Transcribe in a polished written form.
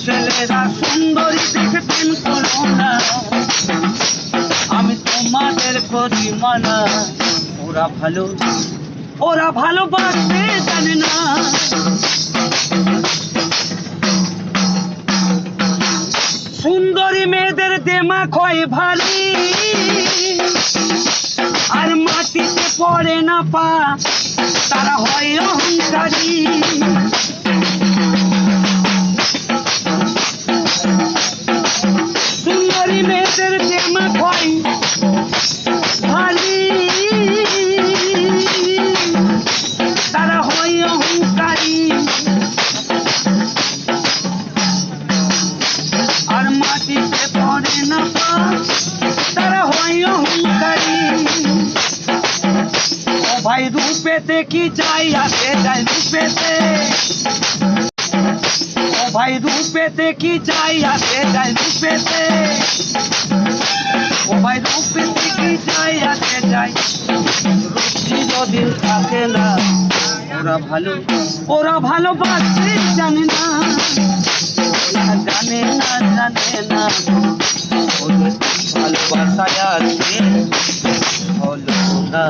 ছেলেরা সুন্দরী দেখে প্রেম করো না, আমি তোমাদের করি মানা। ওরা ভালোবাসতে জানে না। সুন্দরী মেয়েদের দেমাক হয় ভারী, আর মাটিতে পড়ে না পা, তারা হয় অহংকারী। সুন্দরী মেয়েদের দেমাক হয় ভারী, তারা হয় অহংকারী, আর মাটিতে পড়ে না পা, তারা হয় অহংকারী। ও ভাই রূপেতে কি চাই, আসে যায় রূপেতে। ও ভাই রূপেতে কি চাই, আসে যায় রূপেতে। ও ভাই রূপেতে কি চাই, আসে যায়। রূপ চিরদিন থাকে না। ওরা ভালোবাসতে জানে না, জানে না। ওদের ভালোবাসায় আছে হলো না।